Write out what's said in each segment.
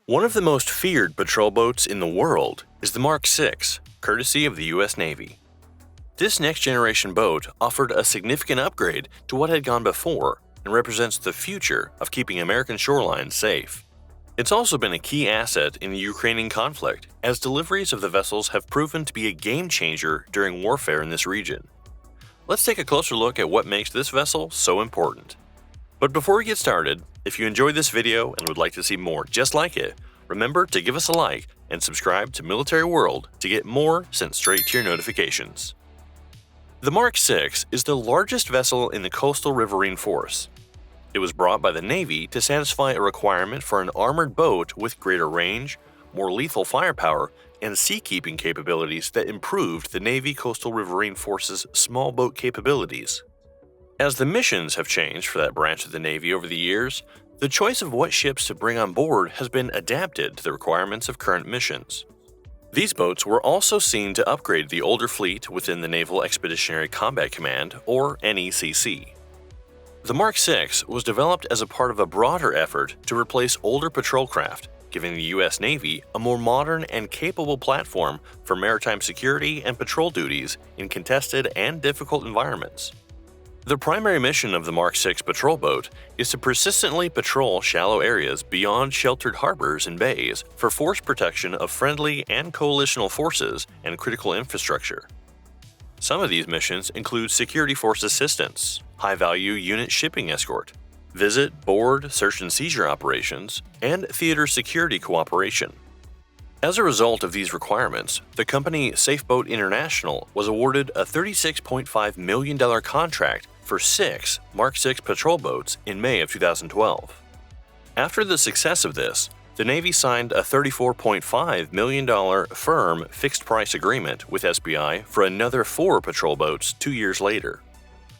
One of the most feared patrol boats in the world is the Mark VI, courtesy of the U.S. Navy. This next-generation boat offered a significant upgrade to what had gone before and represents the future of keeping American shorelines safe. It's also been a key asset in the Ukrainian conflict, as deliveries of the vessels have proven to be a game-changer during warfare in this region. Let's take a closer look at what makes this vessel so important. But before we get started, if you enjoyed this video and would like to see more just like it, remember to give us a like and subscribe to Military World to get more sent straight to your notifications. The Mark VI is the largest vessel in the coastal riverine force. It was brought by the Navy to satisfy a requirement for an armored boat with greater range, more lethal firepower, and seakeeping capabilities that improved the Navy Coastal Riverine Force's small boat capabilities. As the missions have changed for that branch of the Navy over the years, the choice of what ships to bring on board has been adapted to the requirements of current missions. These boats were also seen to upgrade the older fleet within the Naval Expeditionary Combat Command, or NECC. The Mark VI was developed as a part of a broader effort to replace older patrol craft, giving the U.S. Navy a more modern and capable platform for maritime security and patrol duties in contested and difficult environments. The primary mission of the Mark VI patrol boat is to persistently patrol shallow areas beyond sheltered harbors and bays for force protection of friendly and coalitional forces and critical infrastructure. Some of these missions include security force assistance, high-value unit shipping escort, visit, board, search and seizure operations, and theater security cooperation. As a result of these requirements, the company Safeboat International was awarded a $36.5 million contract for 6 Mark VI patrol boats in May of 2012. After the success of this, the Navy signed a $34.5 million firm fixed-price agreement with SBI for another 4 patrol boats 2 years later.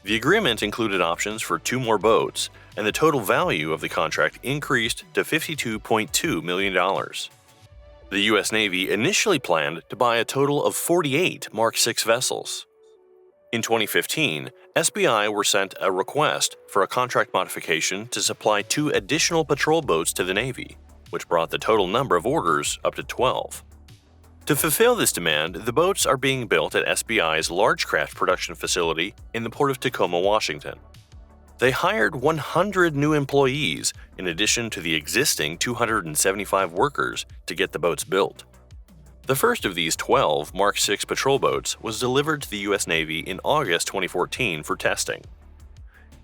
The agreement included options for 2 more boats, and the total value of the contract increased to $52.2 million. The U.S. Navy initially planned to buy a total of 48 Mark VI vessels. In 2015, SBI were sent a request for a contract modification to supply 2 additional patrol boats to the Navy, which brought the total number of orders up to 12. To fulfill this demand, the boats are being built at SBI's large craft production facility in the port of Tacoma, Washington. They hired 100 new employees in addition to the existing 275 workers to get the boats built. The first of these 12 Mark VI patrol boats was delivered to the U.S. Navy in August 2014 for testing.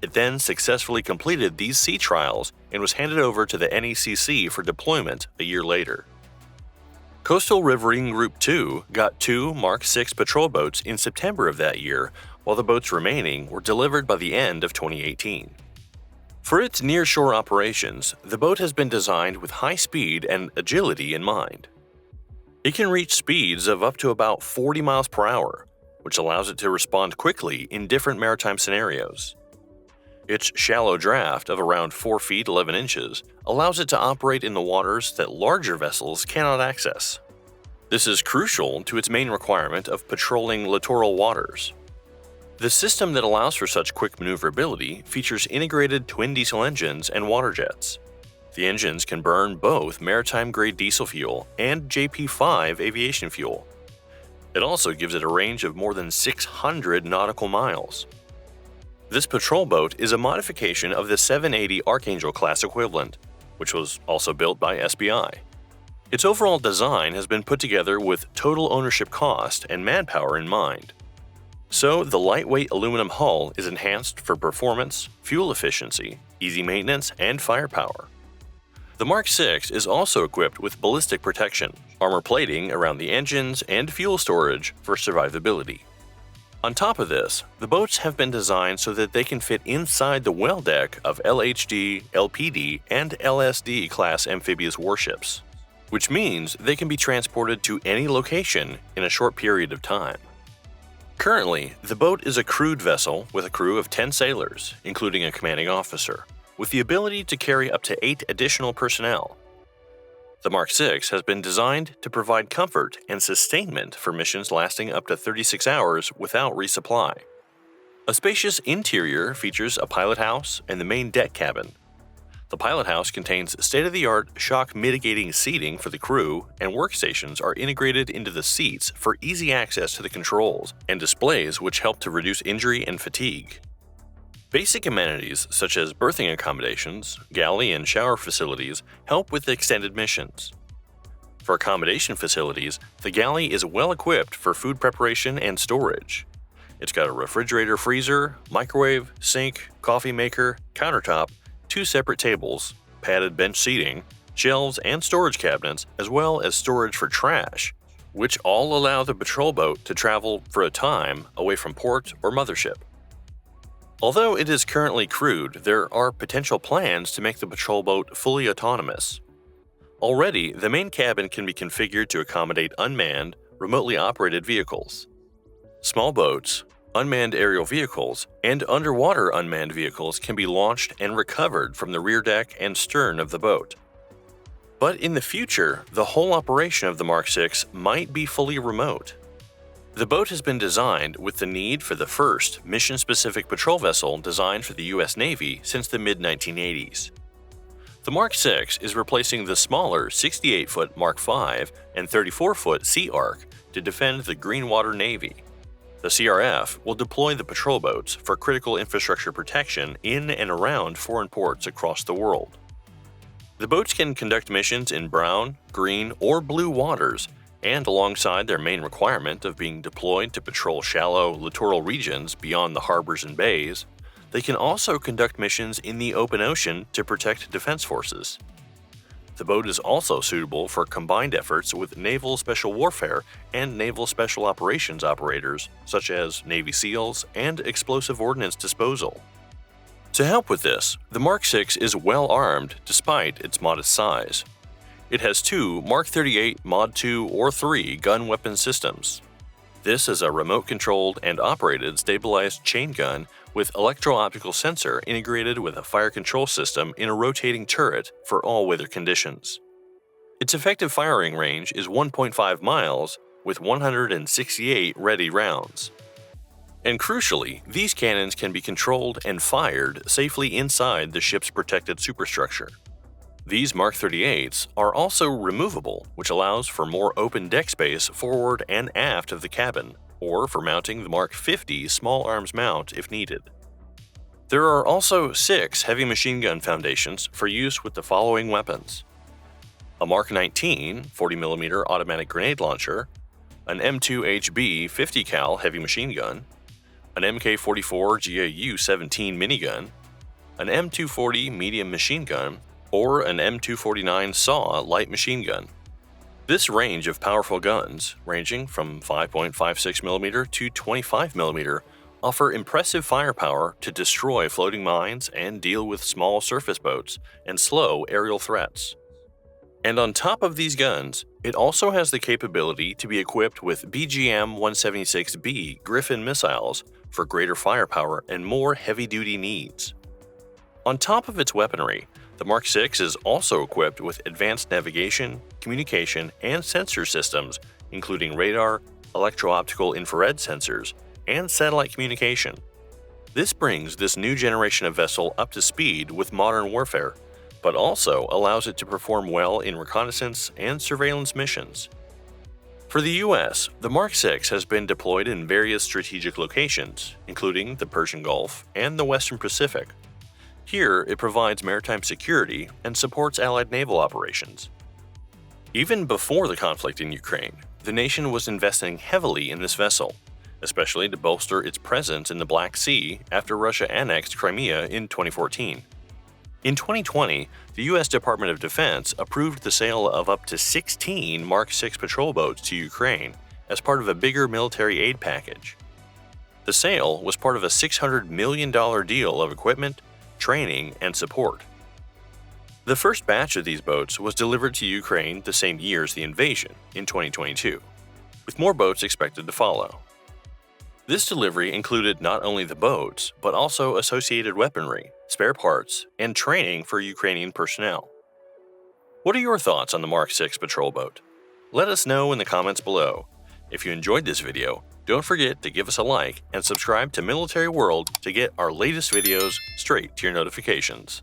It then successfully completed these sea trials and was handed over to the NECC for deployment a year later. Coastal Riverine Group 2 got 2 Mark VI patrol boats in September of that year, while the boats remaining were delivered by the end of 2018. For its near-shore operations, the boat has been designed with high speed and agility in mind. It can reach speeds of up to about 40 miles per hour, which allows it to respond quickly in different maritime scenarios. Its shallow draft of around 4 feet 11 inches allows it to operate in the waters that larger vessels cannot access. This is crucial to its main requirement of patrolling littoral waters. The system that allows for such quick maneuverability features integrated twin diesel engines and water jets. The engines can burn both maritime-grade diesel fuel and JP5 aviation fuel. It also gives it a range of more than 600 nautical miles. This patrol boat is a modification of the 780 Archangel class equivalent, which was also built by SBI. Its overall design has been put together with total ownership cost and manpower in mind. So, the lightweight aluminum hull is enhanced for performance, fuel efficiency, easy maintenance, and firepower. The Mark VI is also equipped with ballistic protection, armor plating around the engines, and fuel storage for survivability. On top of this, the boats have been designed so that they can fit inside the well deck of LHD, LPD, and LSD class amphibious warships, which means they can be transported to any location in a short period of time. Currently, the boat is a crewed vessel with a crew of 10 sailors, including a commanding officer, with the ability to carry up to 8 additional personnel. The Mark VI has been designed to provide comfort and sustainment for missions lasting up to 36 hours without resupply. A spacious interior features a pilot house and the main deck cabin. The pilot house contains state-of-the-art shock-mitigating seating for the crew, and workstations are integrated into the seats for easy access to the controls and displays which help to reduce injury and fatigue. Basic amenities such as berthing accommodations, galley and shower facilities help with extended missions. For accommodation facilities, the galley is well equipped for food preparation and storage. It's got a refrigerator freezer, microwave, sink, coffee maker, countertop, 2 separate tables, padded bench seating, shelves and storage cabinets, as well as storage for trash, which all allow the patrol boat to travel for a time away from port or mothership. Although it is currently crewed, there are potential plans to make the patrol boat fully autonomous. Already, the main cabin can be configured to accommodate unmanned, remotely operated vehicles. Small boats, unmanned aerial vehicles, and underwater unmanned vehicles can be launched and recovered from the rear deck and stern of the boat. But in the future, the whole operation of the Mark VI might be fully remote. The boat has been designed with the need for the first mission-specific patrol vessel designed for the U.S. Navy since the mid-1980s. The Mark VI is replacing the smaller 68-foot Mark V and 34-foot Sea Ark to defend the Green Water Navy. The CRF will deploy the patrol boats for critical infrastructure protection in and around foreign ports across the world. The boats can conduct missions in brown, green, or blue waters, and alongside their main requirement of being deployed to patrol shallow, littoral regions beyond the harbors and bays, they can also conduct missions in the open ocean to protect defense forces. The boat is also suitable for combined efforts with naval special warfare and naval special operations operators such as Navy SEALs and explosive ordnance disposal. To help with this, the Mark VI is well armed despite its modest size. It has 2 Mark 38 Mod 2 or 3 gun weapon systems. This is a remote-controlled and operated stabilized chain gun with electro-optical sensor integrated with a fire control system in a rotating turret for all weather conditions. Its effective firing range is 1.5 miles with 168 ready rounds. And crucially, these cannons can be controlled and fired safely inside the ship's protected superstructure. These Mark 38s are also removable, which allows for more open deck space forward and aft of the cabin, or for mounting the Mark 50 small arms mount if needed. There are also 6 heavy machine gun foundations for use with the following weapons: a Mark 19 40mm automatic grenade launcher, an M2HB 50 cal heavy machine gun, an MK44 GAU-17 minigun, an M240 medium machine gun, or an M249 SAW light machine gun. This range of powerful guns, ranging from 5.56mm to 25mm, offer impressive firepower to destroy floating mines and deal with small surface boats and slow aerial threats. And on top of these guns, it also has the capability to be equipped with BGM-176B Griffin missiles for greater firepower and more heavy-duty needs. On top of its weaponry, the Mark VI is also equipped with advanced navigation, communication, and sensor systems, including radar, electro-optical infrared sensors, and satellite communication. This brings this new generation of vessel up to speed with modern warfare, but also allows it to perform well in reconnaissance and surveillance missions. For the U.S., the Mark VI has been deployed in various strategic locations, including the Persian Gulf and the Western Pacific. Here, it provides maritime security and supports Allied naval operations. Even before the conflict in Ukraine, the nation was investing heavily in this vessel, especially to bolster its presence in the Black Sea after Russia annexed Crimea in 2014. In 2020, the U.S. Department of Defense approved the sale of up to 16 Mark VI patrol boats to Ukraine as part of a bigger military aid package. The sale was part of a $600 million deal of equipment, training, and support. The first batch of these boats was delivered to Ukraine the same year as the invasion, in 2022, with more boats expected to follow. This delivery included not only the boats, but also associated weaponry, spare parts, and training for Ukrainian personnel. What are your thoughts on the Mark VI patrol boat? Let us know in the comments below. If you enjoyed this video, don't forget to give us a like and subscribe to Military World to get our latest videos straight to your notifications.